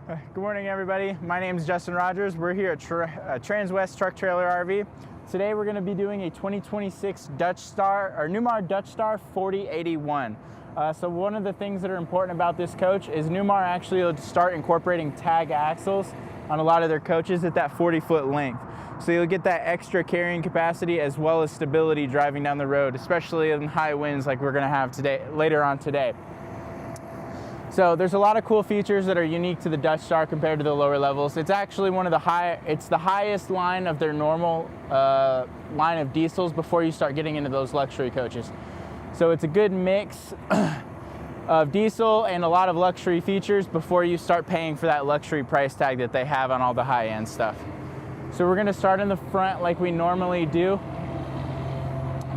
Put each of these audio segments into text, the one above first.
Good morning, everybody. My name is Justin Rogers. We're here at Transwest Truck Trailer RV. Today we're going to be doing a 2026 Newmar Dutch Star 4081. So one of the things that are important about this coach is Newmar actually will start incorporating tag axles on a lot of their coaches at that 40-foot length. So you'll get that extra carrying capacity as well as stability driving down the road, especially in high winds like we're going to have later on today. So there's a lot of cool features that are unique to the Dutch Star compared to the lower levels. It's actually it's the highest line of their normal line of diesels before you start getting into those luxury coaches. So it's a good mix of diesel and a lot of luxury features before you start paying for that luxury price tag that they have on all the high-end stuff. So we're gonna start in the front like we normally do.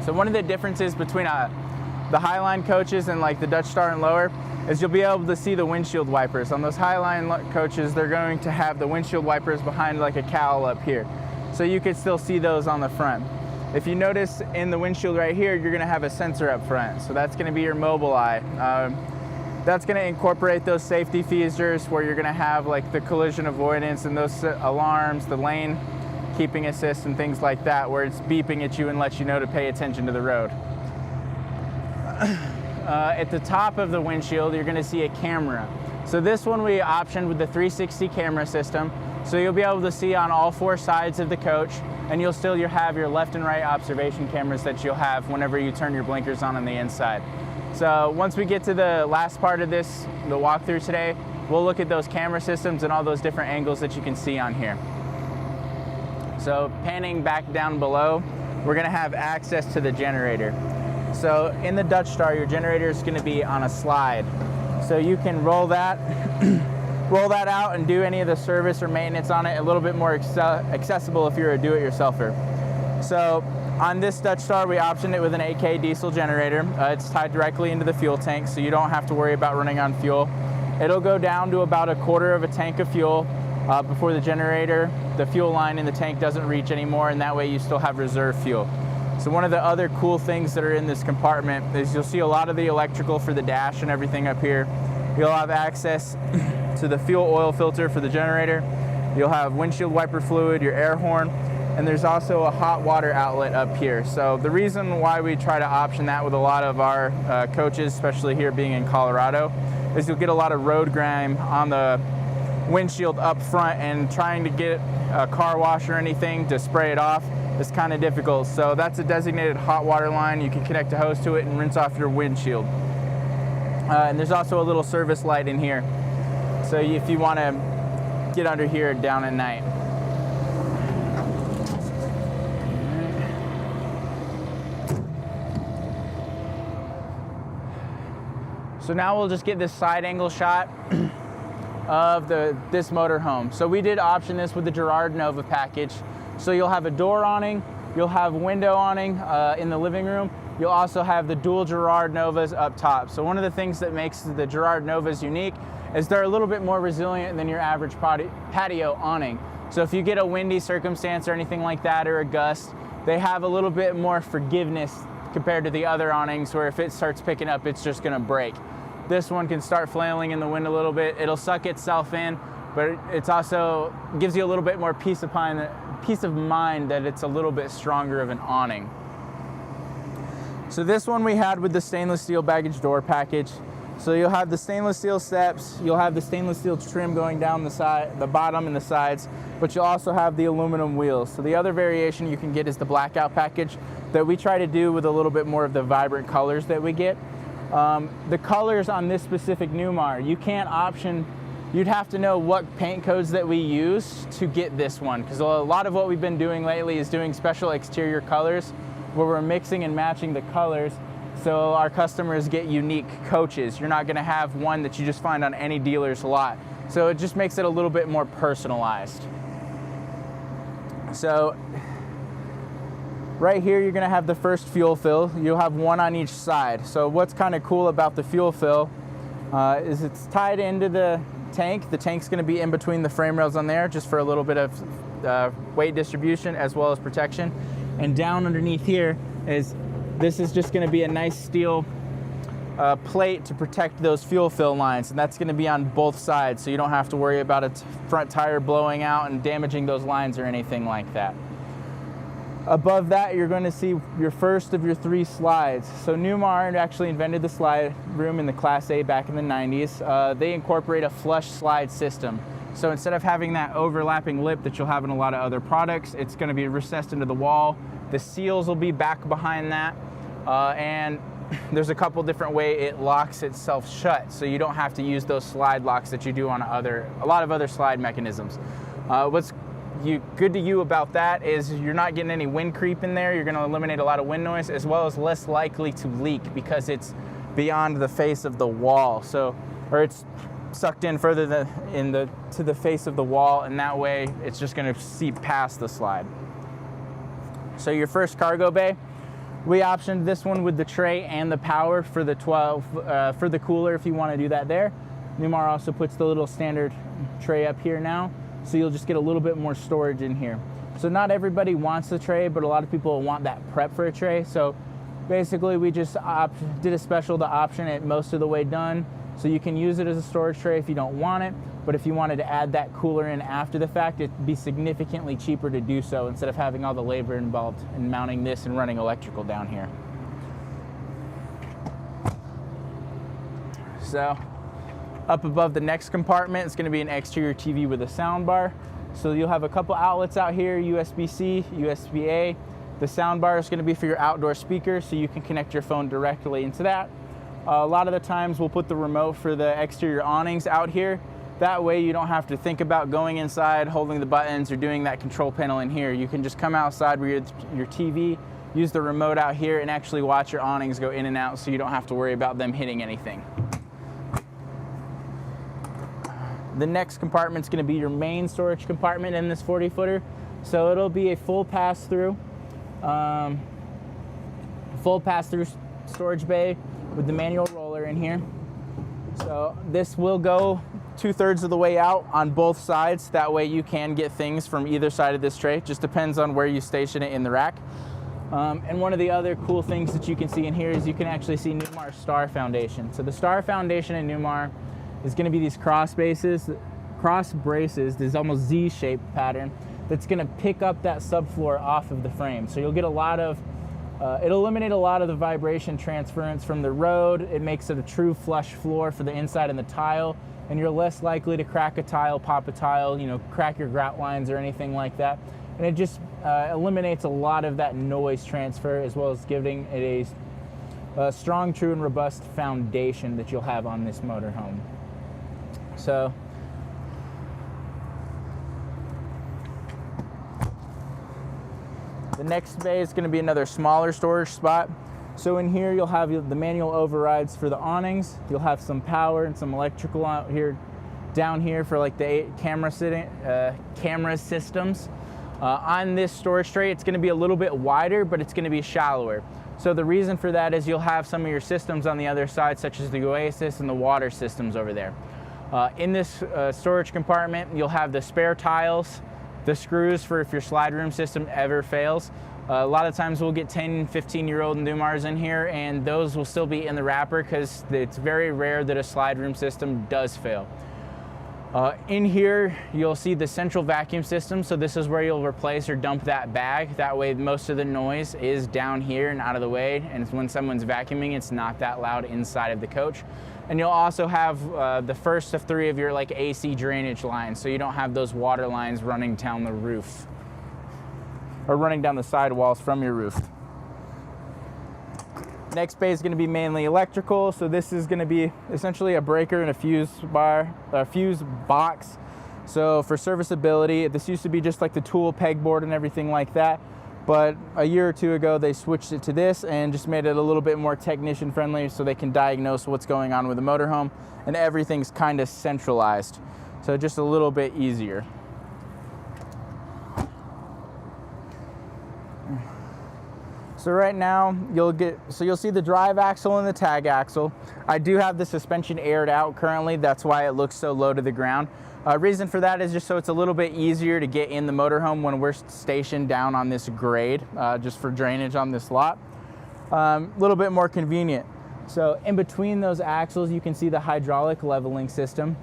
So one of the differences between the Highline coaches and like the Dutch Star and lower is you'll be able to see the windshield wipers. On those Highline coaches, they're going to have the windshield wipers behind like a cowl up here. So you can still see those on the front. If you notice in the windshield right here, you're gonna have a sensor up front. So that's gonna be your mobile eye. That's gonna incorporate those safety features where you're gonna have like the collision avoidance and those alarms, the lane keeping assist and things like that, where it's beeping at you and lets you know to pay attention to the road. At the top of the windshield, you're gonna see a camera. So this one we optioned with the 360 camera system. So you'll be able to see on all four sides of the coach, and you'll have your left and right observation cameras that you'll have whenever you turn your blinkers on the inside. So once we get to the last part of this, the walkthrough today, we'll look at those camera systems and all those different angles that you can see on here. So panning back down below, we're gonna have access to the generator. So in the Dutch Star, your generator is going to be on a slide. So you can roll that out and do any of the service or maintenance on it a little bit more accessible if you're a do-it-yourselfer. So on this Dutch Star, we optioned it with an 8K diesel generator. It's tied directly into the fuel tank, so you don't have to worry about running on fuel. It'll go down to about a quarter of a tank of fuel before the fuel line in the tank doesn't reach anymore, and that way you still have reserve fuel. So one of the other cool things that are in this compartment is you'll see a lot of the electrical for the dash and everything up here. You'll have access to the fuel oil filter for the generator. You'll have windshield wiper fluid, your air horn, and there's also a hot water outlet up here. So the reason why we try to option that with a lot of our coaches, especially here being in Colorado, is you'll get a lot of road grime on the windshield up front, and trying to get a car wash or anything to spray it off is kind of difficult. So that's a designated hot water line. You can connect a hose to it and rinse off your windshield. And there's also a little service light in here, so if you want to get under here down at night. So now we'll just get this side angle shot of this motorhome. So we did option this with the Girard Nova package. So you'll have a door awning, you'll have window awning in the living room. You'll also have the dual Girard Novas up top. So one of the things that makes the Girard Novas unique is they're a little bit more resilient than your average patio awning. So if you get a windy circumstance or anything like that, or a gust, they have a little bit more forgiveness compared to the other awnings, where if it starts picking up, it's just gonna break. This one can start flailing in the wind a little bit. It'll suck itself in, but it's also gives you a little bit more peace of mind that it's a little bit stronger of an awning. So this one we had with the stainless steel baggage door package. So you'll have the stainless steel steps, you'll have the stainless steel trim going down the bottom and the sides, but you'll also have the aluminum wheels. So the other variation you can get is the blackout package that we try to do with a little bit more of the vibrant colors that we get. The colors on this specific Newmar, you can't option. You'd have to know what paint codes that we use to get this one, because a lot of what we've been doing lately is doing special exterior colors where we're mixing and matching the colors so our customers get unique coaches. You're not going to have one that you just find on any dealer's lot. So it just makes it a little bit more personalized. So right here you're going to have the first fuel fill. You'll have one on each side. So what's kind of cool about the fuel fill is it's tied into the tank. The tank's going to be in between the frame rails on there just for a little bit of weight distribution as well as protection. And down underneath here is just going to be a nice steel plate to protect those fuel fill lines, and that's going to be on both sides, so you don't have to worry about a front tire blowing out and damaging those lines or anything like that. Above that, you're going to see your first of your 3 slides. So Newmar actually invented the slide room in the Class A back in the 90s. They incorporate a flush slide system. So instead of having that overlapping lip that you'll have in a lot of other products, it's going to be recessed into the wall. The seals will be back behind that, and there's a couple different ways it locks itself shut, so you don't have to use those slide locks that you do on a lot of other slide mechanisms. What's good to you about that is you're not getting any wind creep in there. You're going to eliminate a lot of wind noise, as well as less likely to leak because it's beyond the face of the wall. So, or it's sucked in further to the face of the wall, and that way it's just going to seep past the slide. So your first cargo bay, we optioned this one with the tray and the power for the 12 for the cooler if you want to do that there. Newmar also puts the little standard tray up here now, so you'll just get a little bit more storage in here. So not everybody wants the tray, but a lot of people want that prep for a tray. So basically we just did a special to option it most of the way done. So you can use it as a storage tray if you don't want it, but if you wanted to add that cooler in after the fact, it'd be significantly cheaper to do so instead of having all the labor involved in mounting this and running electrical down here. So up above the next compartment, it's going to be an exterior TV with a sound bar. So you'll have a couple outlets out here, USB-C, USB-A. The sound bar is going to be for your outdoor speakers, so you can connect your phone directly into that. A lot of the times we'll put the remote for the exterior awnings out here. That way you don't have to think about going inside, holding the buttons, or doing that control panel in here. You can just come outside with your TV, use the remote out here, and actually watch your awnings go in and out, so you don't have to worry about them hitting anything. The next compartment is going to be your main storage compartment in this 40-footer. So it'll be a full pass-through storage bay with the manual roller in here. So this will go 2/3 of the way out on both sides. That way you can get things from either side of this tray. Just depends on where you station it in the rack. And one of the other cool things that you can see in here is you can actually see Newmar's Star Foundation. So the Star Foundation in Newmar is going to be these cross braces, this almost Z-shaped pattern that's going to pick up that subfloor off of the frame. So you'll get a lot of it'll eliminate a lot of the vibration transference from the road. It makes it a true flush floor for the inside and the tile, and you're less likely to crack a tile, pop a tile, crack your grout lines or anything like that. And it just eliminates a lot of that noise transfer, as well as giving it a strong, true, and robust foundation that you'll have on this motorhome. So the next bay is going to be another smaller storage spot. So in here you'll have the manual overrides for the awnings. You'll have some power and some electrical out here, down here for like the camera systems. On this storage tray, it's going to be a little bit wider, but it's going to be shallower. So the reason for that is you'll have some of your systems on the other side, such as the Oasis and the water systems over there. In this storage compartment, you'll have the spare tiles, the screws for if your slide room system ever fails. A lot of times we'll get 10, 15-year-old Newmars in here, and those will still be in the wrapper because it's very rare that a slide room system does fail. In here, you'll see the central vacuum system. So this is where you'll replace or dump that bag. That way most of the noise is down here and out of the way. And when someone's vacuuming, it's not that loud inside of the coach. And you'll also have the first of 3 of your AC drainage lines. So you don't have those water lines running down the roof or running down the sidewalls from your roof. Next bay is going to be mainly electrical, so this is going to be essentially a breaker and a fuse box. So for serviceability, this used to be just like the tool pegboard and everything like that, but a year or 2 ago they switched it to this and just made it a little bit more technician friendly, so they can diagnose what's going on with the motorhome, and everything's kind of centralized, so just a little bit easier. So right now you'll see the drive axle and the tag axle. I do have the suspension aired out currently. That's why it looks so low to the ground. Reason for that is just so it's a little bit easier to get in the motorhome when we're stationed down on this grade, just for drainage on this lot. A little bit more convenient. So in between those axles, you can see the hydraulic leveling system.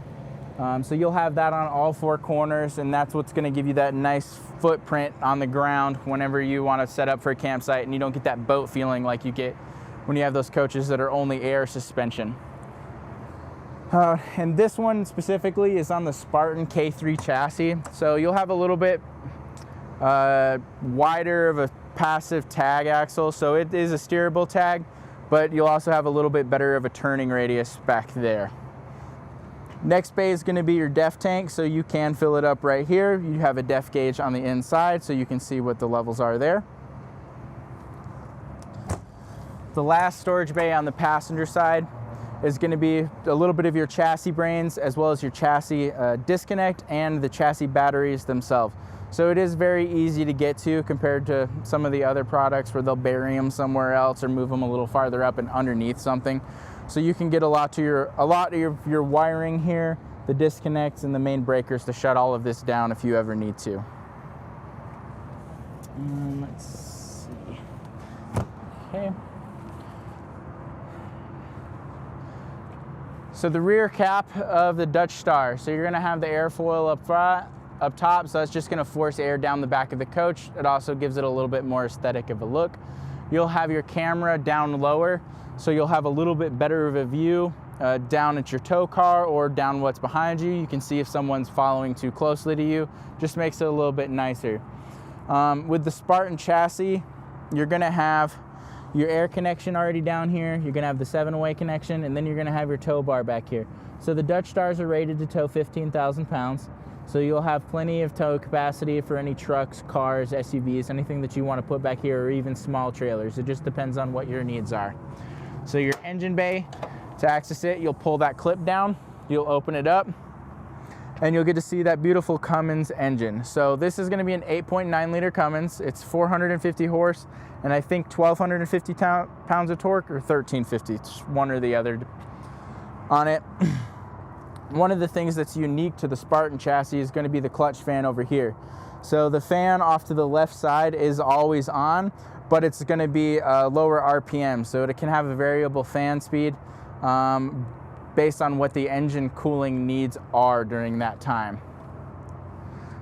So you'll have that on all four corners, and that's what's going to give you that nice footprint on the ground whenever you want to set up for a campsite, and you don't get that boat feeling like you get when you have those coaches that are only air suspension. And this one specifically is on the Spartan K3 chassis. So you'll have a little bit wider of a passive tag axle. So it is a steerable tag, but you'll also have a little bit better of a turning radius back there. Next bay is going to be your def tank, so you can fill it up right here. You have a def gauge on the inside, so you can see what the levels are there. The last storage bay on the passenger side is going to be a little bit of your chassis brains, as well as your chassis disconnect and the chassis batteries themselves. So it is very easy to get to compared to some of the other products where they'll bury them somewhere else or move them a little farther up and underneath something. So you can get a lot of your wiring here, the disconnects and the main breakers to shut all of this down if you ever need to. Let's see. Okay. So the rear cap of the Dutch Star. So you're going to have the airfoil up top, so that's just going to force air down the back of the coach. It also gives it a little bit more aesthetic of a look. You'll have your camera down lower, so you'll have a little bit better of a view down at your tow car or down what's behind you. You can see if someone's following too closely to you. Just makes it a little bit nicer. With the Spartan chassis, you're going to have your air connection already down here. You're going to have the 7-way connection, and then you're going to have your tow bar back here. So the Dutch Stars are rated to tow 15,000 pounds. So you'll have plenty of tow capacity for any trucks, cars, SUVs, anything that you want to put back here, or even small trailers. It just depends on what your needs are. So your engine bay, to access it, you'll pull that clip down, you'll open it up, and you'll get to see that beautiful Cummins engine. So this is going to be an 8.9 liter Cummins. It's 450 horse, and I think 1,250 pounds of torque, or 1,350, it's one or the other on it. One of the things that's unique to the Spartan chassis is going to be the clutch fan over here. So the fan off to the left side is always on, but it's going to be lower RPM, so it can have a variable fan speed based on what the engine cooling needs are during that time.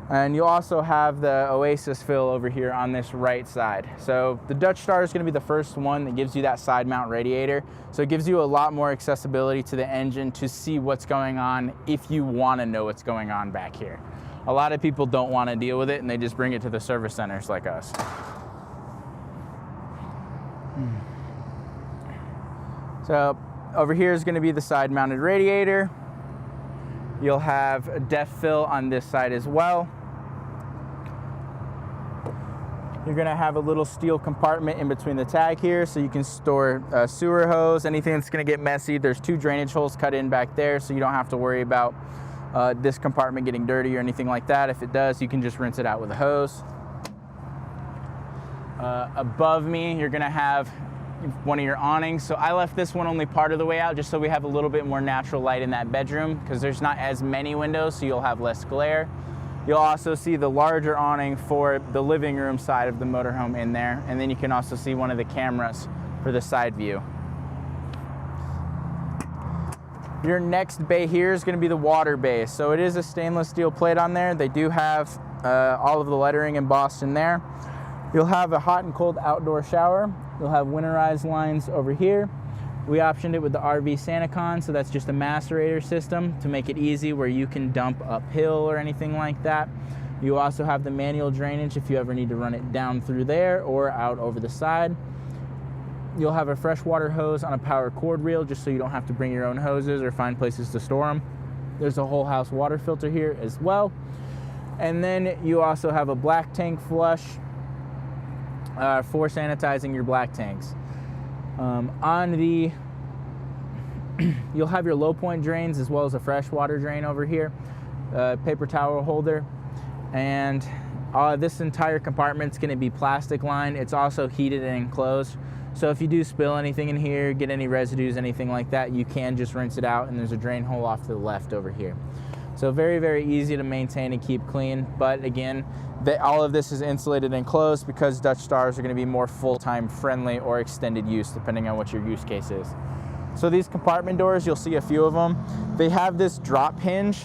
And you'll also have the Oasis fill over here on this right side. So the Dutch Star is going to be the first one that gives you that side mount radiator. So it gives you a lot more accessibility to the engine to see what's going on if you want to know what's going on back here. A lot of people don't want to deal with it, and they just bring it to the service centers like us. So over here is going to be the side mounted radiator. You'll have a def fill on this side as well. You're going to have a little steel compartment in between the tag here, so you can store sewer hose, anything that's going to get messy. There's 2 drainage holes cut in back there, so you don't have to worry about this compartment getting dirty or anything like that. If it does, you can just rinse it out with a hose. Above me, you're going to have one of your awnings. So I left this one only part of the way out just so we have a little bit more natural light in that bedroom, because there's not as many windows, so you'll have less glare. You'll also see the larger awning for the living room side of the motorhome in there, and then you can also see one of the cameras for the side view. Your next bay here is going to be the water bay. So it is a stainless steel plate on there. They do have all of the lettering embossed in there. You'll have a hot and cold outdoor shower. You'll have winterized lines over here. We optioned it with the RV SantaCon, so that's just a macerator system to make it easy where you can dump uphill or anything like that. You also have the manual drainage if you ever need to run it down through there or out over the side. You'll have a freshwater hose on a power cord reel just so you don't have to bring your own hoses or find places to store them. There's a whole house water filter here as well. And then you also have a black tank flush for sanitizing your black tanks. You'll have your low point drains as well as a freshwater drain over here, paper towel holder, and this entire compartment's going to be plastic lined. It's also heated and enclosed, so if you do spill anything in here, get any residues, anything like that, you can just rinse it out, and there's a drain hole off to the left over here. So very, very easy to maintain and keep clean, but again, all of this is insulated and enclosed because Dutch Stars are going to be more full-time friendly or extended use depending on what your use case is. So these compartment doors, you'll see a few of them. They have this drop hinge.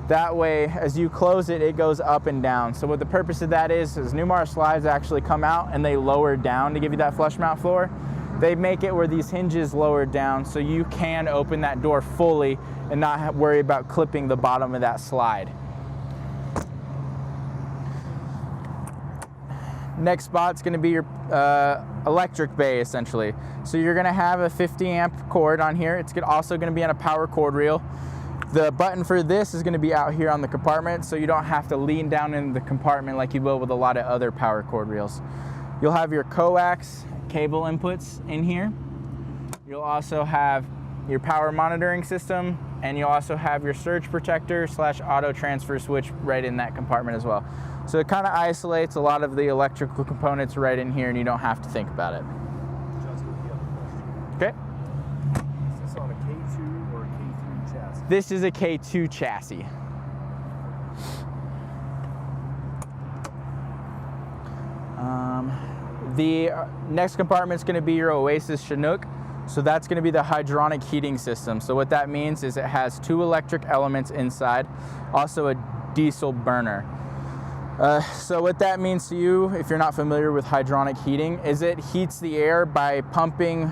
That way, as you close it, it goes up and down. So what the purpose of that is Newmar slides actually come out and they lower down to give you that flush mount floor. They make it where these hinges lower down so you can open that door fully and not worry about clipping the bottom of that slide. Next spot's gonna be your electric bay, essentially. So you're gonna have a 50 amp cord on here. It's also gonna be on a power cord reel. The button for this is gonna be out here on the compartment, so you don't have to lean down in the compartment like you will with a lot of other power cord reels. You'll have your coax cable inputs in here. You'll also have your power monitoring system, and you'll also have your surge protector / auto transfer switch right in that compartment as well. So it kind of isolates a lot of the electrical components right in here, and you don't have to think about it. Okay. Is this on a K2 or a K3 chassis? This is a K2 chassis. The next compartment is going to be your Oasis Chinook. So that's going to be the hydronic heating system. So what that means is it has 2 electric elements inside, also a diesel burner. So what that means to you, if you're not familiar with hydronic heating, is it heats the air by pumping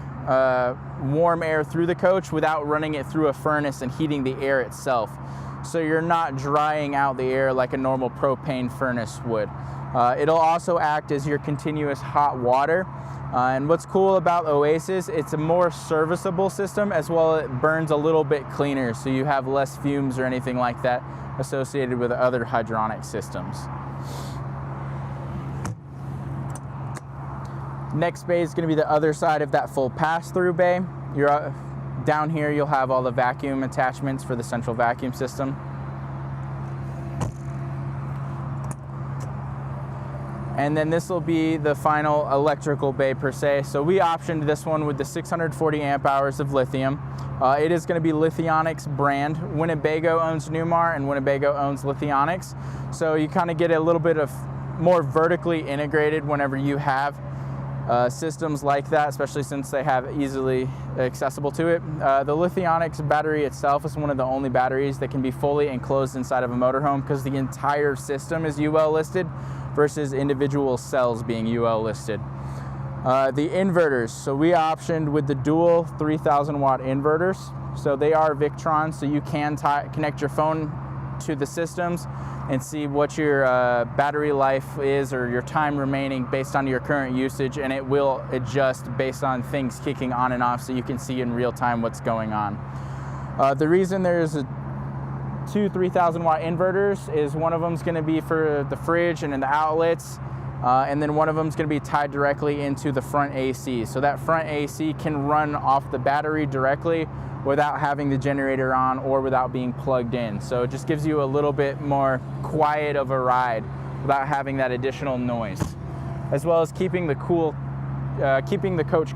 warm air through the coach without running it through a furnace and heating the air itself. So you're not drying out the air like a normal propane furnace would. It'll also act as your continuous hot water. And what's cool about Oasis, it's a more serviceable system, as well it burns a little bit cleaner, so you have less fumes or anything like that associated with other hydronic systems. Next bay is going to be the other side of that full pass-through bay. You're down here, you'll have all the vacuum attachments for the central vacuum system. And then this will be the final electrical bay per se. So we optioned this one with the 640 amp hours of lithium. It is going to be Lithionics brand. Winnebago owns Newmar and Winnebago owns Lithionics. So you kind of get a little bit of more vertically integrated whenever you have systems like that, especially since they have easily accessible to it. The Lithionics battery itself is one of the only batteries that can be fully enclosed inside of a motorhome, because the entire system is UL listed versus individual cells being UL listed. The inverters, so we optioned with the dual 3000 watt inverters. So they are Victron, so you can connect your phone to the systems and see what your battery life is or your time remaining based on your current usage, and it will adjust based on things kicking on and off, so you can see in real time what's going on. The reason there's 2 3000 watt inverters is one of them is going to be for the fridge and in the outlets, and then one of them is going to be tied directly into the front AC. So that front AC can run off the battery directly without having the generator on or without being plugged in. So it just gives you a little bit more quiet of a ride without having that additional noise, as well as keeping the coach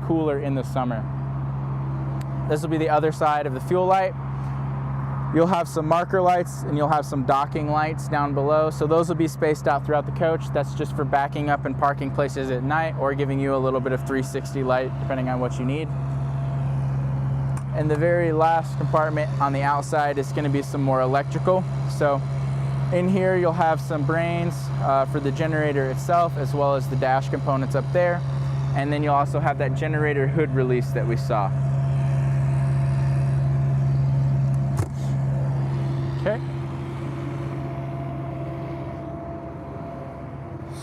cooler in the summer. This will be the other side of the fuel light. You'll have some marker lights and you'll have some docking lights down below. So those will be spaced out throughout the coach. That's just for backing up in parking places at night or giving you a little bit of 360 light depending on what you need. And the very last compartment on the outside is going to be some more electrical. So in here you'll have some brains for the generator itself, as well as the dash components up there. And then you'll also have that generator hood release that we saw. Okay.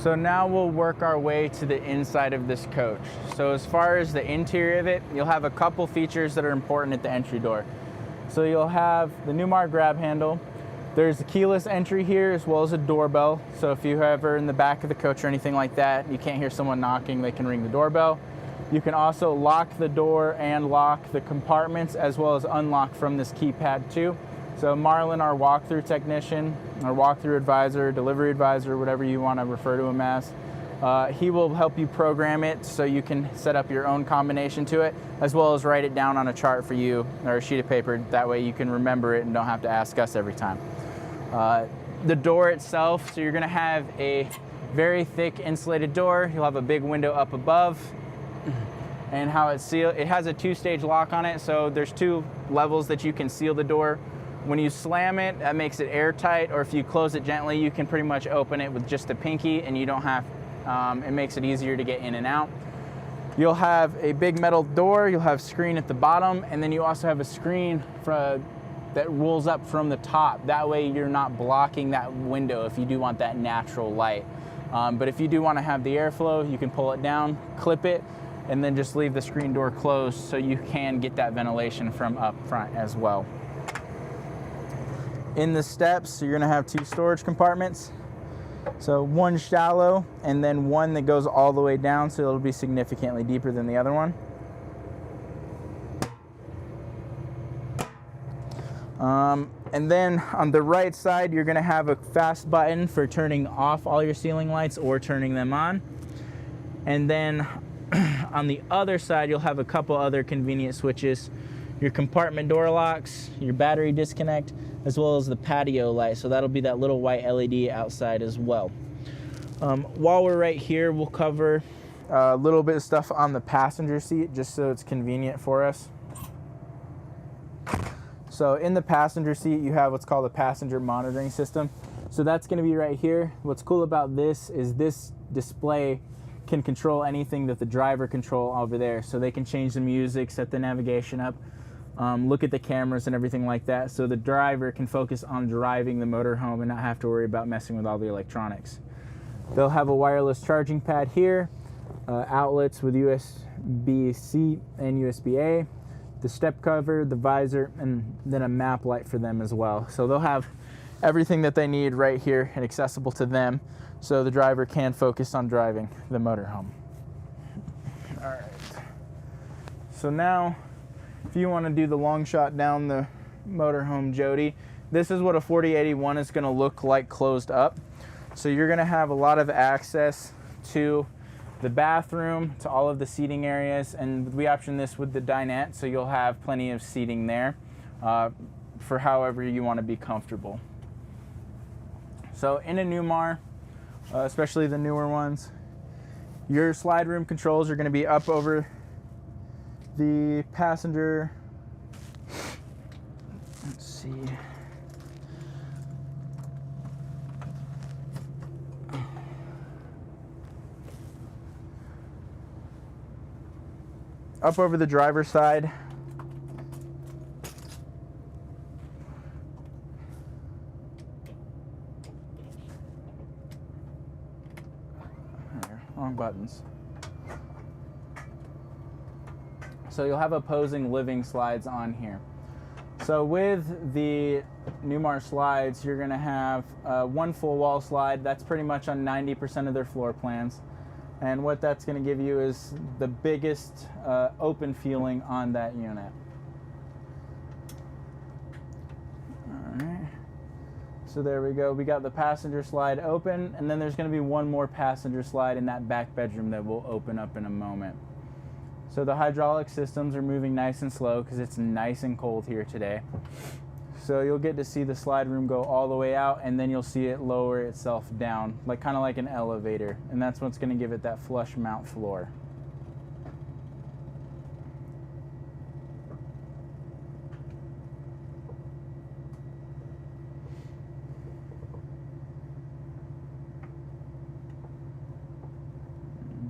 So now we'll work our way to the inside of this coach. So as far as the interior of it, you'll have a couple features that are important at the entry door. So you'll have the Newmar grab handle. There's a keyless entry here, as well as a doorbell. So if you're ever in the back of the coach or anything like that, you can't hear someone knocking, they can ring the doorbell. You can also lock the door and lock the compartments, as well as unlock from this keypad too. So Marlon, our walkthrough technician, our walkthrough advisor, delivery advisor, whatever you want to refer to him as, he will help you program it so you can set up your own combination to it, as well as write it down on a chart for you or a sheet of paper. That way you can remember it and don't have to ask us every time. The door itself, so you're going to have a very thick insulated door. You'll have a big window up above. and how it's sealed. It has a 2-stage lock on it, so there's 2 levels that you can seal the door. When you slam it, that makes it airtight, or if you close it gently, you can pretty much open it with just the pinky, and you don't have, it makes it easier to get in and out. You'll have a big metal door, you'll have screen at the bottom, and then you also have a screen that rolls up from the top. That way you're not blocking that window if you do want that natural light. But if you do want to have the airflow, you can pull it down, clip it, and then just leave the screen door closed so you can get that ventilation from up front as well. In the steps, you're gonna have 2 storage compartments. So one shallow and then one that goes all the way down, so it'll be significantly deeper than the other one. And then on the right side, you're gonna have a fast button for turning off all your ceiling lights or turning them on. And then on the other side, you'll have a couple other convenient switches. Your compartment door locks, your battery disconnect, as well as the patio light. So that'll be that little white LED outside as well. While we're right here, we'll cover a little bit of stuff on the passenger seat, just so it's convenient for us. So in the passenger seat, you have what's called a passenger monitoring system. So that's gonna be right here. What's cool about this is this display can control anything that the driver control over there. So they can change the music, set the navigation up, look at the cameras and everything like that. So the driver can focus on driving the motorhome and not have to worry about messing with all the electronics. They'll have a wireless charging pad here, outlets with USB-C and USB-A, the step cover, the visor, and then a map light for them as well. So they'll have everything that they need right here and accessible to them, so the driver can focus on driving the motorhome. All right. So now, if you want to do the long shot down the motorhome Jody, this is what a 4081 is going to look like closed up. So you're going to have a lot of access to the bathroom, to all of the seating areas, and we option this with the dinette, so you'll have plenty of seating there for however you want to be comfortable. So in a Newmar, especially the newer ones, your slide room controls are going to be up over the passenger. Let's see. Up over the driver's side. Wrong buttons. So you'll have opposing living slides on here. So with the Newmar slides, you're going to have one full wall slide. That's pretty much on 90% of their floor plans. And what that's going to give you is the biggest open feeling on that unit. All right. So there we go. We got the passenger slide open, and then there's going to be one more passenger slide in that back bedroom that will open up in a moment. So the hydraulic systems are moving nice and slow because it's nice and cold here today. So you'll get to see the slide room go all the way out, and then you'll see it lower itself down, like kind of like an elevator, and that's what's going to give it that flush mount floor.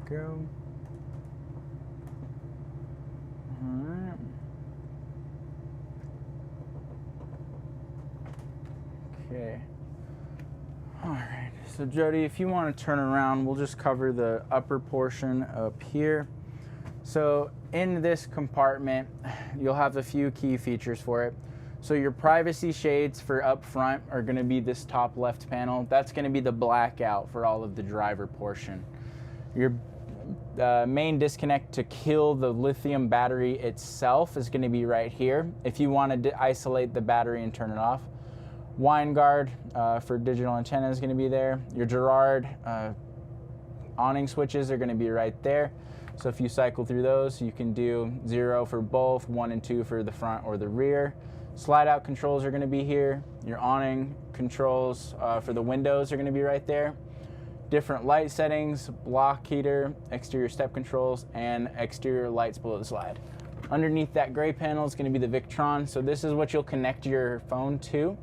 There we go. All right. Okay. All right. So Jody, if you want to turn around, we'll just cover the upper portion up here. So in this compartment, you'll have a few key features for it. So your privacy shades for up front are going to be this top left panel. That's going to be the blackout for all of the driver portion. Your main disconnect to kill the lithium battery itself is going to be right here if you want to isolate the battery and turn it off. Wine guard for digital antenna is going to be there. Your Girard awning switches are going to be right there. So if you cycle through those, you can do 0 for both, 1 and 2 for the front or the rear. Slide out controls are going to be here. Your awning controls for the windows are going to be right there. different light settings, block heater, exterior step controls, and exterior lights below the slide. Underneath that gray panel is going to be the Victron. So this is what you'll connect your phone to.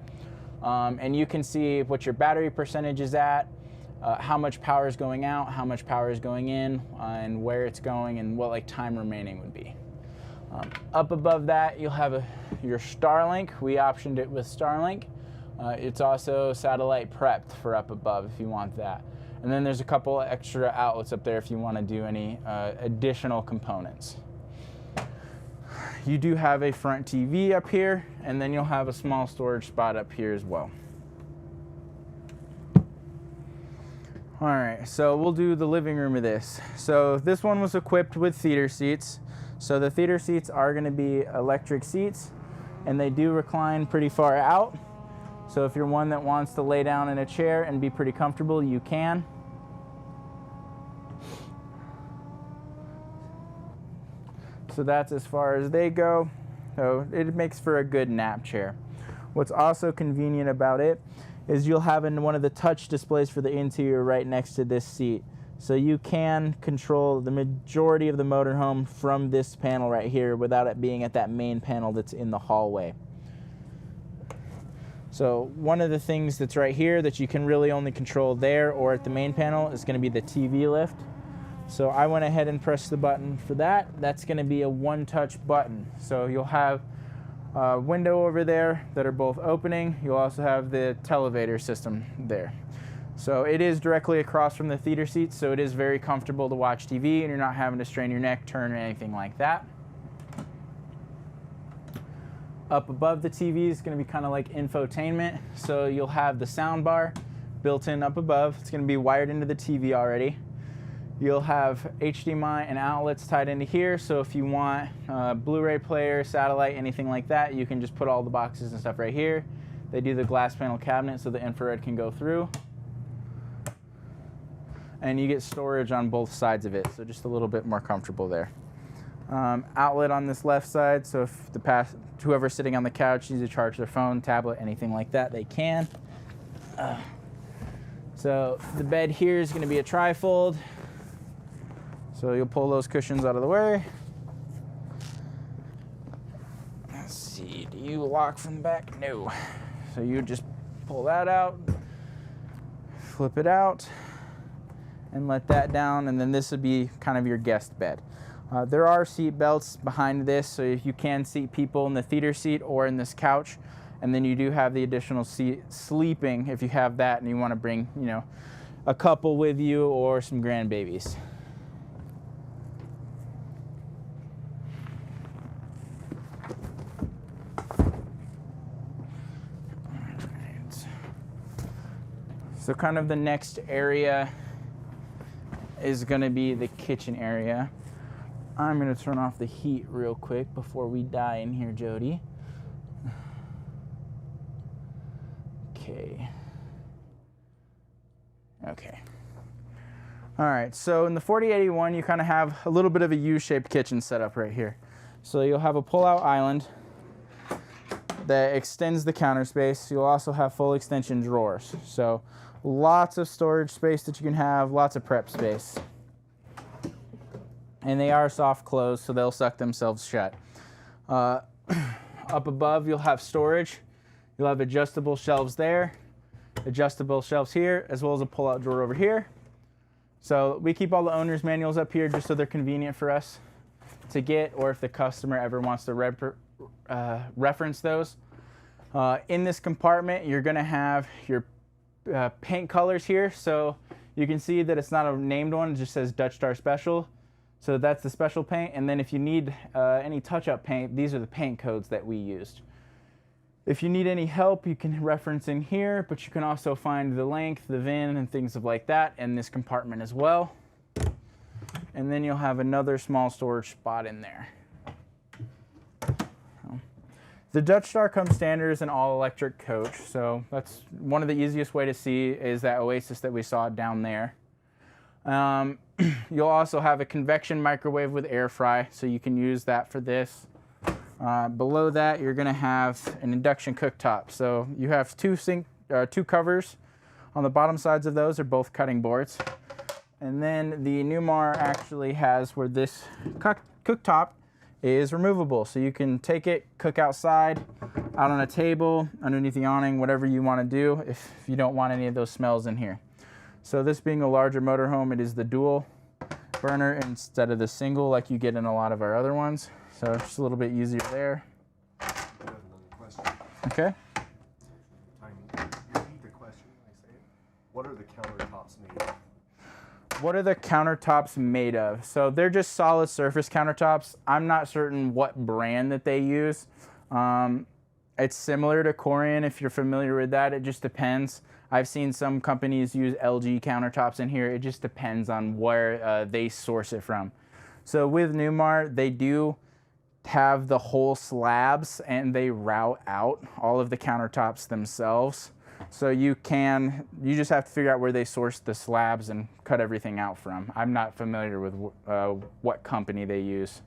And you can see what your battery percentage is at, how much power is going out, how much power is going in, and where it's going, and what like time remaining would be. Up above that, you'll have your Starlink. We optioned it with Starlink. It's also satellite prepped for up above if you want that. And then there's a couple extra outlets up there if you want to do any additional components. You do have a front TV up here, and then you'll have a small storage spot up here as well. All right, so we'll do the living room of this. So this one was equipped with theater seats. So the theater seats are going to be electric seats, and they do recline pretty far out. So if you're one that wants to lay down in a chair and be pretty comfortable, you can. So that's as far as they go. So it makes for a good nap chair. What's also convenient about it is you'll have in one of the touch displays for the interior right next to this seat. So you can control the majority of the motorhome from this panel right here without it being at that main panel that's in the hallway. So one of the things that's right here that you can really only control there or at the main panel is going to be the TV lift. So I went ahead and pressed the button for that. That's going to be a one-touch button. So you'll have a window over there that are both opening. You'll also have the televator system there. So it is directly across from the theater seats, so it is very comfortable to watch TV and you're not having to strain your neck, turn, or anything like that. Up above the TV is going to be kind of like infotainment. So you'll have the sound bar built in up above. It's going to be wired into the TV already. You'll have HDMI and outlets tied into here, so if you want Blu-ray player, satellite, anything like that, you can just put all the boxes and stuff right here. They do the glass panel cabinet so the infrared can go through. And you get storage on both sides of it, so just a little bit more comfortable there. Outlet on this left side, so if whoever's sitting on the couch needs to charge their phone, tablet, anything like that, they can. So the bed here is going to be a trifold. So you'll pull those cushions out of the way. Let's see, do you lock from the back? No. So you just pull that out, flip it out, and let that down, and then this would be kind of your guest bed. There are seat belts behind this, so if you can seat people in the theater seat or in this couch, and then you do have the additional seat sleeping if you have that and you want to bring, you know, a couple with you or some grandbabies. So kind of the next area is going to be the kitchen area. I'm going to turn off the heat real quick before we die in here, Jody. Okay. Okay. All right, so in the 4081, you kind of have a little bit of a U-shaped kitchen setup right here. So you'll have a pull-out island that extends the counter space. You'll also have full extension drawers. So lots of storage space that you can have, lots of prep space. And they are soft close, so they'll suck themselves shut. Up above, you'll have storage. You'll have adjustable shelves there, adjustable shelves here, as well as a pull-out drawer over here. So we keep all the owner's manuals up here just so they're convenient for us to get, or if the customer ever wants to reference those. In this compartment, you're going to have your paint colors here. So you can see that it's not a named one, it just says Dutch Star Special. So that's the special paint. And then if you need any touch-up paint, these are the paint codes that we used. If you need any help, you can reference in here, but you can also find the length, the VIN, and things like that in this compartment as well. And then you'll have another small storage spot in there. The Dutch Star comes standard as an all-electric coach, so that's one of the easiest way to see is that Oasis that we saw down there. You'll also have a convection microwave with air fry, so you can use that for this. Below that, you're going to have an induction cooktop. So you have two covers On the bottom sides of those are both cutting boards. And then the Newmar actually has where this cooktop is removable. So you can take it, cook outside, out on a table, underneath the awning, whatever you want to do if you don't want any of those smells in here. So this being a larger motorhome, it is the dual burner instead of the single like you get in a lot of our other ones. So it's just a little bit easier there. Okay. Repeat the question when I say it. What are the countertops made of? What are the countertops made of? So they're just solid surface countertops. I'm not certain what brand that they use. It's similar to Corian if you're familiar with that. It just depends. I've seen some companies use LG countertops in here. It just depends on where they source it from. So with Newmar, they do have the whole slabs and they route out all of the countertops themselves. So you just have to figure out where they source the slabs and cut everything out from. I'm not familiar with what company they use.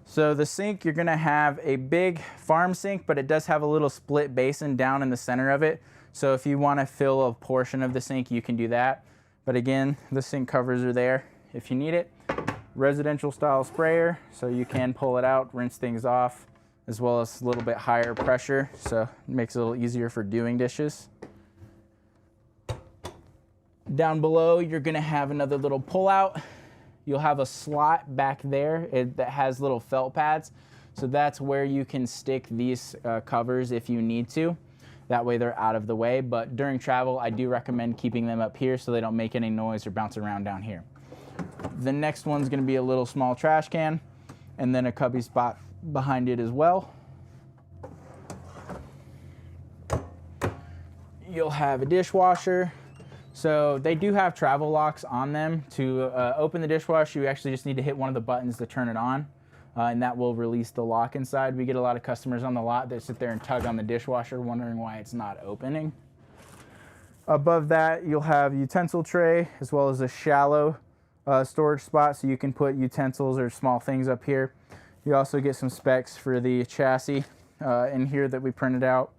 So the sink, you're gonna have a big farm sink, but it does have a little split basin down in the center of it. So if you wanna fill a portion of the sink, you can do that. But again, the sink covers are there if you need it. Residential style sprayer, so you can pull it out, rinse things off, as well as a little bit higher pressure, so it makes it a little easier for doing dishes. Down below, you're gonna have another little pull out. You'll have a slot back there that has little felt pads. So that's where you can stick these covers if you need to. That way they're out of the way. But during travel, I do recommend keeping them up here so they don't make any noise or bounce around down here. The next one's gonna be a little small trash can and then a cubby spot behind it as well. You'll have a dishwasher. So they do have travel locks on them. To open the dishwasher, you actually just need to hit one of the buttons to turn it on, and that will release the lock inside. We get a lot of customers on the lot that sit there and tug on the dishwasher, wondering why it's not opening. Above that, you'll have utensil tray, as well as a shallow storage spot, so you can put utensils or small things up here. You also get some specs for the chassis in here that we printed out.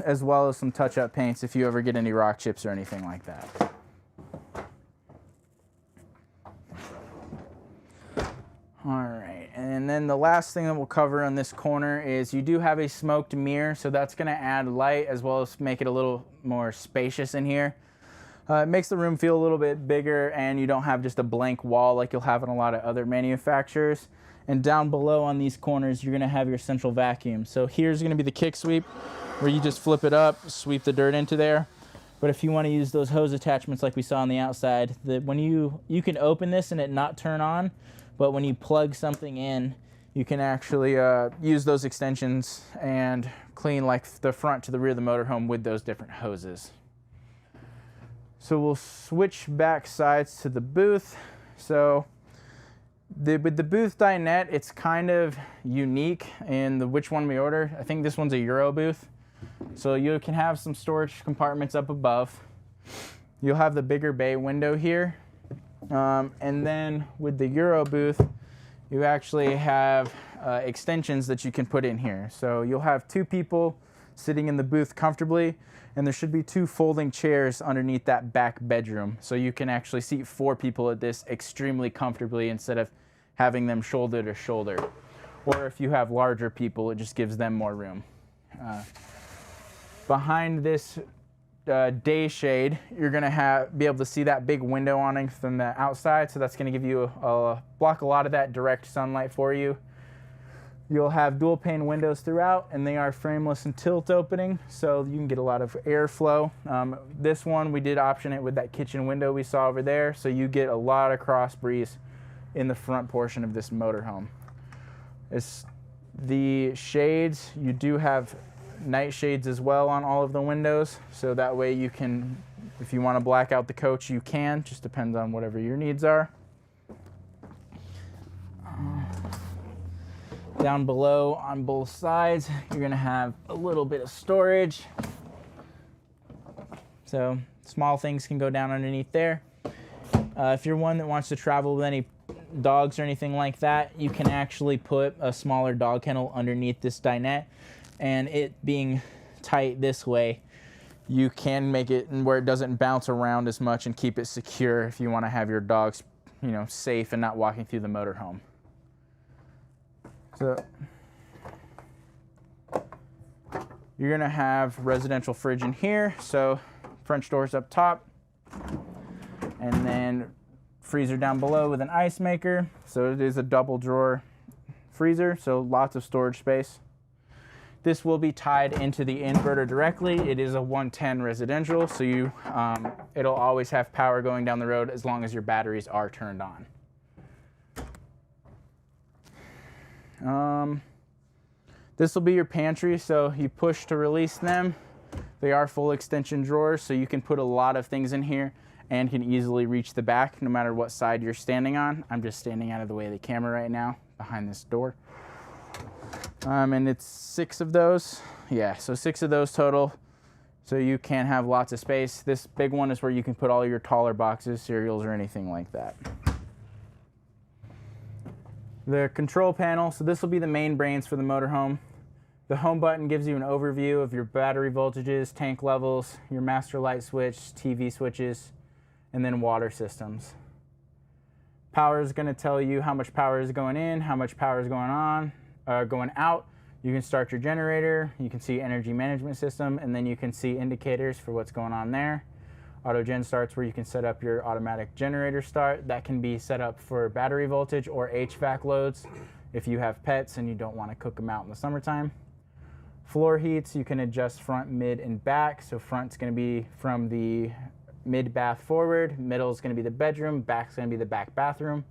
As well as some touch-up paints if you ever get any rock chips or anything like that. All right, and then the last thing that we'll cover on this corner is you do have a smoked mirror, so that's gonna add light as well as make it a little more spacious in here. It makes the room feel a little bit bigger and you don't have just a blank wall like you'll have in a lot of other manufacturers. And down below on these corners, you're gonna have your central vacuum. So here's gonna be the kick sweep, where you just flip it up, sweep the dirt into there. But if you want to use those hose attachments like we saw on the outside, when you can open this and it not turn on, but when you plug something in, you can actually use those extensions and clean like the front to the rear of the motorhome with those different hoses. So we'll switch back sides to the booth. So with the booth dinette, it's kind of unique in which one we order. I think this one's a Euro booth. So you can have some storage compartments up above. You'll have the bigger bay window here. And then with the Euro booth, you actually have extensions that you can put in here. So you'll have two people sitting in the booth comfortably, and there should be two folding chairs underneath that back bedroom. So you can actually seat 4 people at this extremely comfortably instead of having them shoulder to shoulder. Or if you have larger people, it just gives them more room. Behind this day shade, you're gonna be able to see that big window awning from the outside, so that's gonna give you block a lot of that direct sunlight for you. You'll have dual pane windows throughout, and they are frameless and tilt opening, so you can get a lot of airflow. This one, we did option it with that kitchen window we saw over there, so you get a lot of cross breeze in the front portion of this motorhome. The shades, you do have night shades as well on all of the windows, so that way you can, if you want to black out the coach, you can. Just depends on whatever your needs are. Down below on both sides, you're going to have a little bit of storage. So small things can go down underneath there. If you're one that wants to travel with any dogs or anything like that, you can actually put a smaller dog kennel underneath this dinette. And it being tight this way, you can make it where it doesn't bounce around as much and keep it secure if you want to have your dogs, you know, safe and not walking through the motorhome. So you're gonna have residential fridge in here, so French doors up top, and then freezer down below with an ice maker. So it is a double drawer freezer, so lots of storage space. This will be tied into the inverter directly. It is a 110 residential, so it'll always have power going down the road as long as your batteries are turned on. This will be your pantry, so you push to release them. They are full extension drawers, so you can put a lot of things in here and can easily reach the back no matter what side you're standing on. I'm just standing out of the way of the camera right now behind this door. And it's 6 of those. Yeah, so 6 of those total. So you can have lots of space. This big one is where you can put all your taller boxes, cereals, or anything like that. The control panel, so this will be the main brains for the motorhome. The home button gives you an overview of your battery voltages, tank levels, your master light switch, TV switches, and then water systems. Power is going to tell you how much power is going in, how much power is going out. You can start your generator, you can see energy management system, and then you can see indicators for what's going on there. Auto gen starts where you can set up your automatic generator start. That can be set up for battery voltage or HVAC loads if you have pets and you don't want to cook them out in the summertime. Floor heats, you can adjust front, mid, and back. So front's going to be from the mid bath forward, middle is going to be the bedroom, back's going to be the back bathroom.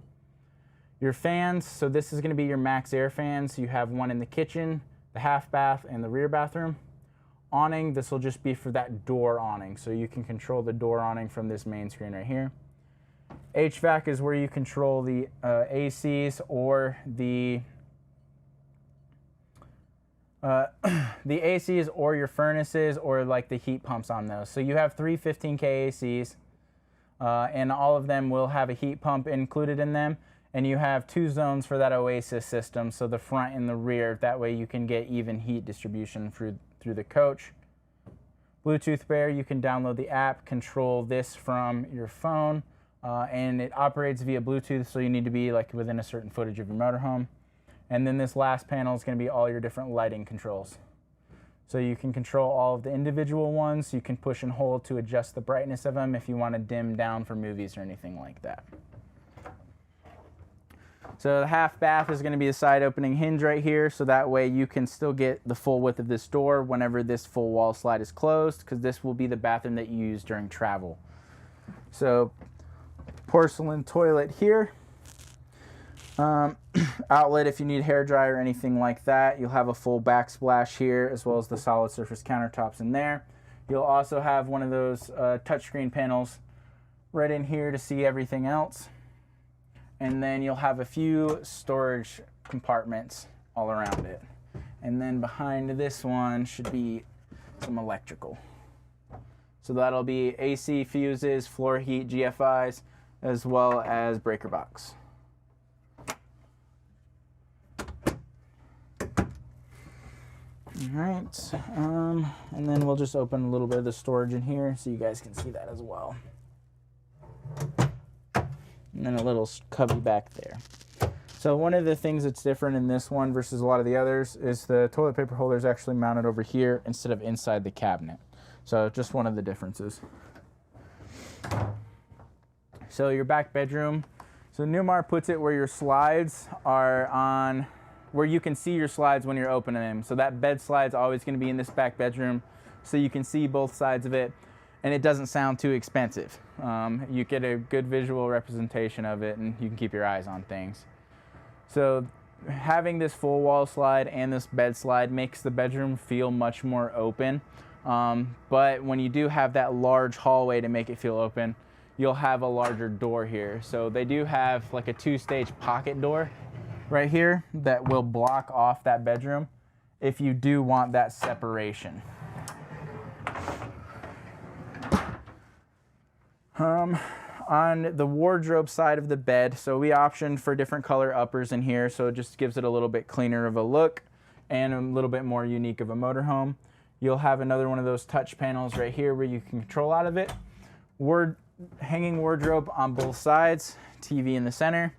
Your fans, so this is going to be your max air fans. You have one in the kitchen, the half bath, and the rear bathroom. Awning, this will just be for that door awning, so you can control the door awning from this main screen right here. HVAC is where you control the ACs or the ACs or your furnaces or like the heat pumps on those. So you have 3 15K ACs, and all of them will have a heat pump included in them. And you have 2 zones for that Oasis system, so the front and the rear. That way you can get even heat distribution through the coach. Bluetooth Bear, you can download the app, control this from your phone, and it operates via Bluetooth, so you need to be like within a certain footage of your motorhome. And then this last panel is going to be all your different lighting controls. So you can control all of the individual ones. You can push and hold to adjust the brightness of them if you want to dim down for movies or anything like that. So the half bath is going to be the side opening hinge right here, so that way you can still get the full width of this door whenever this full wall slide is closed, because this will be the bathroom that you use during travel. So porcelain toilet here. Outlet if you need hair dry or anything like that. You'll have a full backsplash here as well as the solid surface countertops in there. You'll also have one of those touchscreen panels right in here to see everything else. And then you'll have a few storage compartments all around it. And then behind this one should be some electrical. So that'll be AC fuses, floor heat, GFIs, as well as breaker box. All right, and then we'll just open a little bit of the storage in here so you guys can see that as well. And then a little cubby back there. So one of the things that's different in this one versus a lot of the others is the toilet paper holder is actually mounted over here instead of inside the cabinet. So just one of the differences. So your back bedroom. So Newmar puts it where your slides are on, where you can see your slides when you're opening them. So that bed slide's always going to be in this back bedroom so you can see both sides of it. And it doesn't sound too expensive. You get a good visual representation of it and you can keep your eyes on things. So having this full wall slide and this bed slide makes the bedroom feel much more open. But when you do have that large hallway to make it feel open, you'll have a larger door here. So they do have like a 2-stage pocket door right here that will block off that bedroom if you do want that separation. On the wardrobe side of the bed, so we optioned for different color uppers in here, so it just gives it a little bit cleaner of a look and a little bit more unique of a motorhome. you'll have another one of those touch panels right here where you can control out of it. Hanging wardrobe on both sides, TV in the center,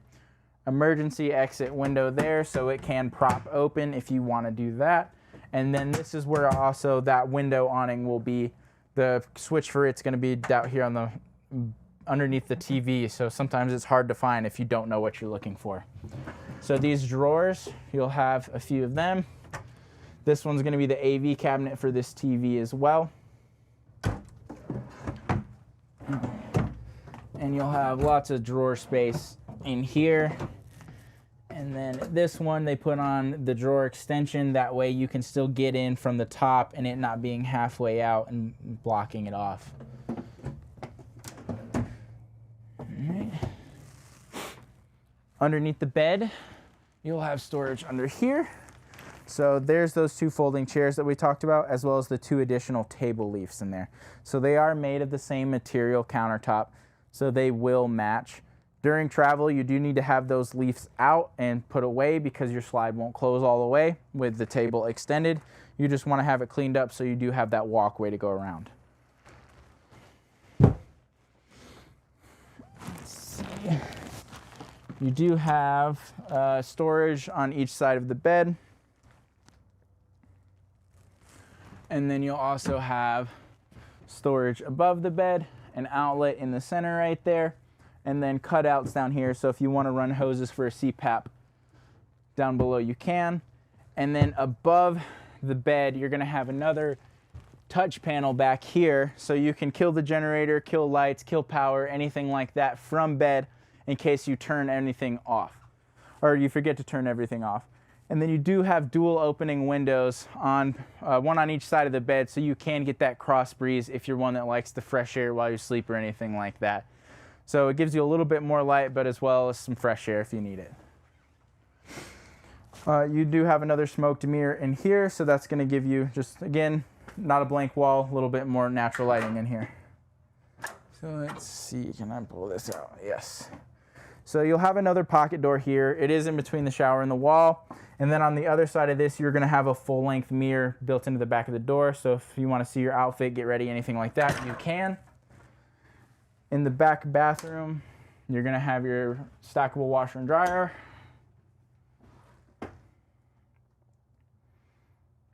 emergency exit window there so it can prop open if you want to do that. And then this is where also that window awning will be. The switch for it's going to be out here on the underneath the TV, so sometimes it's hard to find if you don't know what you're looking for. So these drawers, you'll have a few of them. This one's going to be the AV cabinet for this TV as well. And you'll have lots of drawer space in here. And then this one, they put on the drawer extension. That way you can still get in from the top and it not being halfway out and blocking it off. Underneath the bed, you'll have storage under here. So there's those 2 folding chairs that we talked about, as well as the 2 additional table leaves in there. So they are made of the same material countertop, so they will match. During travel, you do need to have those leaves out and put away because your slide won't close all the way with the table extended. You just want to have it cleaned up so you do have that walkway to go around. Let's see. You do have storage on each side of the bed. And then you'll also have storage above the bed, an outlet in the center right there, and then cutouts down here. So if you want to run hoses for a CPAP down below, you can. And then above the bed, you're going to have another touch panel back here. So you can kill the generator, kill lights, kill power, anything like that from bed, in case you turn anything off or you forget to turn everything off. And then you do have dual opening windows on one on each side of the bed, so you can get that cross breeze if you're one that likes the fresh air while you sleep or anything like that. So it gives you a little bit more light, but as well as some fresh air if you need it. You do have another smoked mirror in here, so that's going to give you, just again, not a blank wall, a little bit more natural lighting in here. So let's see, can I pull this out? Yes. So you'll have another pocket door here. It is in between the shower and the wall. And then on the other side of this, you're going to have a full-length mirror built into the back of the door. So if you want to see your outfit, get ready, anything like that, you can. In the back bathroom, you're going to have your stackable washer and dryer.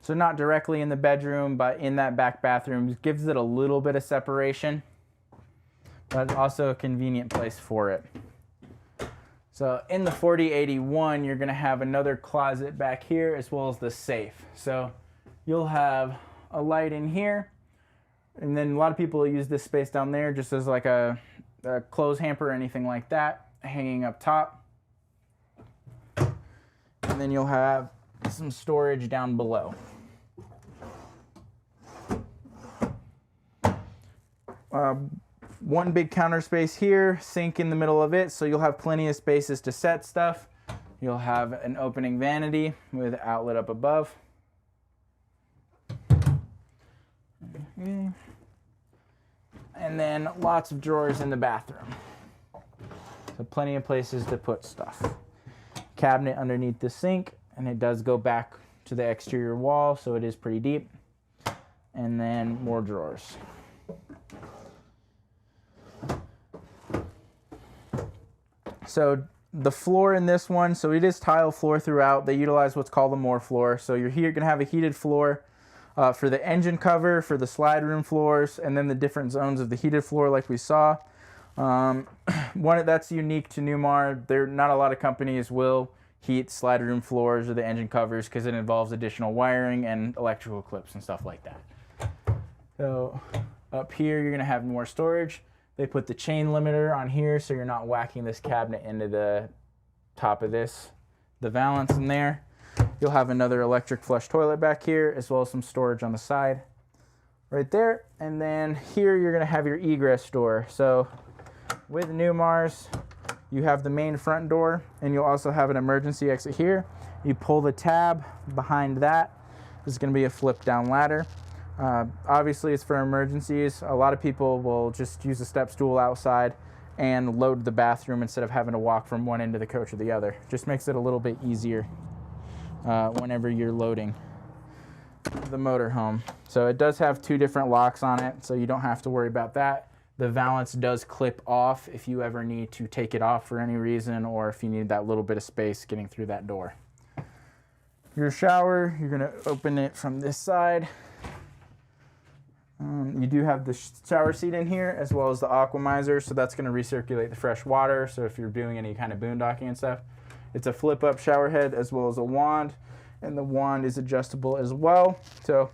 So not directly in the bedroom, but in that back bathroom. It gives it a little bit of separation, but also a convenient place for it. So in the 4081, you're going to have another closet back here as well as the safe. So you'll have a light in here, and then a lot of people will use this space down there just as like a clothes hamper or anything like that hanging up top. And then you'll have some storage down below. One big counter space here, sink in the middle of it, so you'll have plenty of spaces to set stuff. You'll have an opening vanity with outlet up above. Okay. And then lots of drawers in the bathroom. So plenty of places to put stuff. Cabinet underneath the sink, and it does go back to the exterior wall, so it is pretty deep. And then more drawers. So the floor in this one, so it is tile floor throughout. They utilize what's called a Moore floor. So you're here going to have a heated floor for the engine cover, for the slide room floors, and then the different zones of the heated floor like we saw. One that's unique to Newmar. Not a lot of companies will heat slide room floors or the engine covers because it involves additional wiring and electrical clips and stuff like that. So up here you're going to have more storage. They put the chain limiter on here so you're not whacking this cabinet into the top of this, the valance in there. You'll have another electric flush toilet back here as well as some storage on the side right there. And then here you're going to have your egress door. So with Newmars, you have the main front door and you'll also have an emergency exit here. You pull the tab behind that. This is going to be a flip down ladder. Obviously it's for emergencies. A lot of people will just use a step stool outside and load the bathroom instead of having to walk from one end of the coach to the other. Just makes it a little bit easier whenever you're loading. the motorhome. So it does have 2 different locks on it, so you don't have to worry about that. The valance does clip off if you ever need to take it off for any reason, or if you need that little bit of space getting through that door. Your shower, you're gonna open it from this side. You do have the shower seat in here as well as the aquamizer, so that's gonna recirculate the fresh water. So if you're doing any kind of boondocking and stuff, it's a flip up shower head as well as a wand, and the wand is adjustable as well. So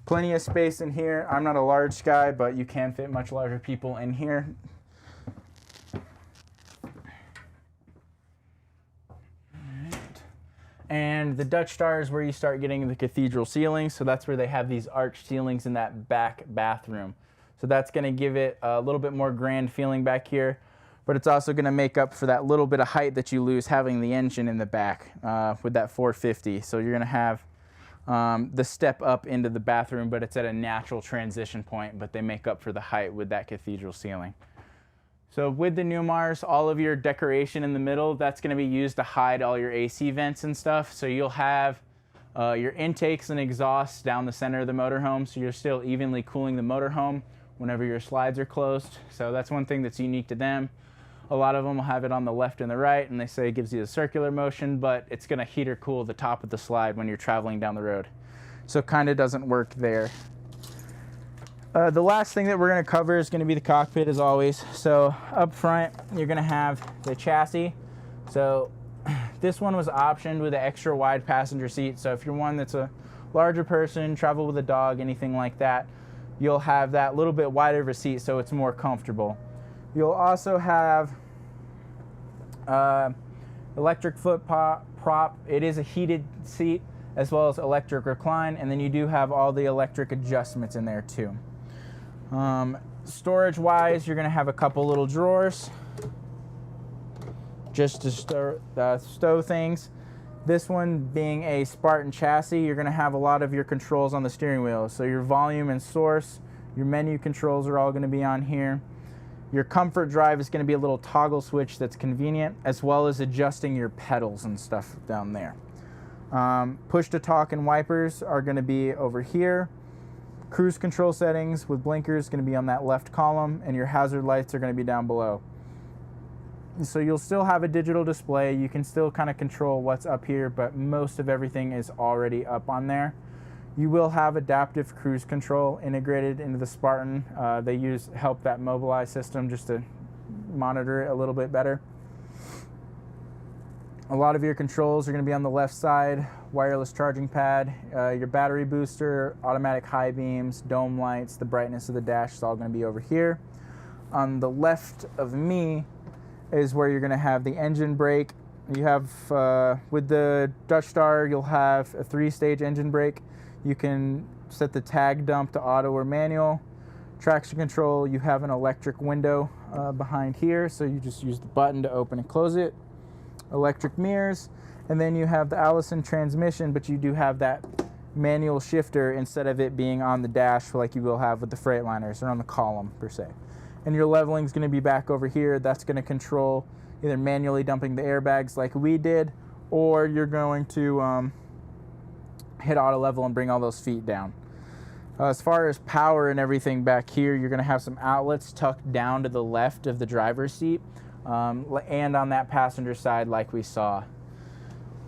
plenty of space in here. I'm not a large guy, but you can fit much larger people in here. And the Dutch Star is where you start getting the cathedral ceilings. So that's where they have these arched ceilings in that back bathroom. So that's going to give it a little bit more grand feeling back here. But it's also going to make up for that little bit of height that you lose having the engine in the back with that 450. So you're going to have the step up into the bathroom, but it's at a natural transition point, but they make up for the height with that cathedral ceiling. So with the Newmars, all of your decoration in the middle, that's going to be used to hide all your AC vents and stuff. So you'll have your intakes and exhausts down the center of the motorhome, so you're still evenly cooling the motorhome whenever your slides are closed. So that's one thing that's unique to them. A lot of them will have it on the left and the right, and they say it gives you a circular motion, but it's going to heat or cool the top of the slide when you're traveling down the road. So it kind of doesn't work there. The last thing that we're going to cover is going to be the cockpit, as always. So up front, you're going to have the chassis. So this one was optioned with an extra wide passenger seat. So if you're one that's a larger person, travel with a dog, anything like that, you'll have that little bit wider of a seat so it's more comfortable. You'll also have electric foot prop. It is a heated seat as well as electric recline, and then you do have all the electric adjustments in there too. Storage wise, you're going to have a couple little drawers just to stow things. This one being a Spartan chassis, you're going to have a lot of your controls on the steering wheel. So your volume and source, your menu controls are all going to be on here. Your comfort drive is going to be a little toggle switch that's convenient, as well as adjusting your pedals and stuff down there. Push to talk and wipers are going to be over here. Cruise control settings with blinkers going to be on that left column, and your hazard lights are going to be down below. So you'll still have a digital display. You can still kind of control what's up here, but most of everything is already up on there. You will have adaptive cruise control integrated into the Spartan. They help that mobilize system just to monitor it a little bit better. A lot of your controls are going to be on the left side. Wireless charging pad, your battery booster, automatic high beams, dome lights, the brightness of the dash is all going to be over here. On the left of me is where you're going to have the engine brake. You have, with the Dutch Star, you'll have a 3-stage engine brake. You can set the tag dump to auto or manual. Traction control, you have an electric window behind here, so you just use the button to open and close it. Electric mirrors, and then you have the Allison transmission, but you do have that manual shifter instead of it being on the dash like you will have with the Freightliners, or on the column per se. And your leveling is going to be back over here. That's going to control either manually dumping the airbags like we did, or you're going to hit auto level and bring all those feet down. As far as power and everything back here, you're going to have some outlets tucked down to the left of the driver's seat, and on that passenger side like we saw.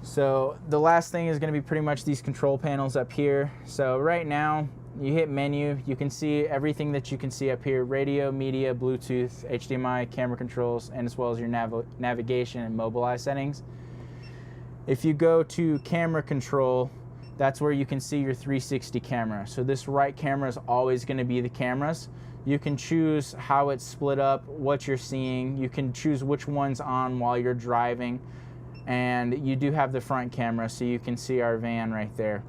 So the last thing is going to be pretty much these control panels up here. So right now you hit menu, you can see everything that you can see up here: radio, media, Bluetooth, HDMI, camera controls, and as well as your navigation and mobilize settings. If you go to camera control, that's where you can see your 360 camera. So this right camera is always going to be the cameras. You can choose how it's split up, what you're seeing. You can choose which one's on while you're driving. And you do have the front camera, so you can see our van right there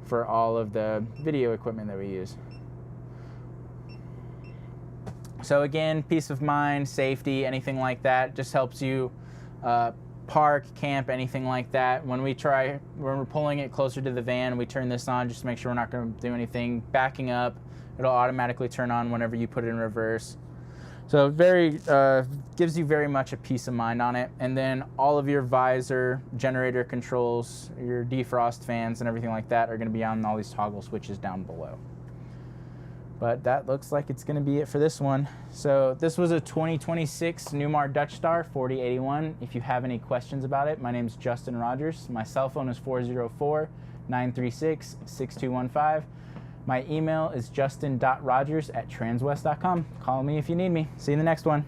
for all of the video equipment that we use. So again, peace of mind, safety, anything like that, just helps you park, camp, anything like that. When we're pulling it closer to the van, we turn this on just to make sure we're not going to do anything. Backing up, it'll automatically turn on whenever you put it in reverse. So very, gives you very much a peace of mind on it. And then all of your visor, generator controls, your defrost fans and everything like that are gonna be on all these toggle switches down below. But that looks like it's gonna be it for this one. So this was a 2026 Newmar Dutch Star 4081. If you have any questions about it, my name is Justin Rogers. My cell phone is 404-936-6215. My email is justin.rogers@transwest.com. Call me if you need me. See you in the next one.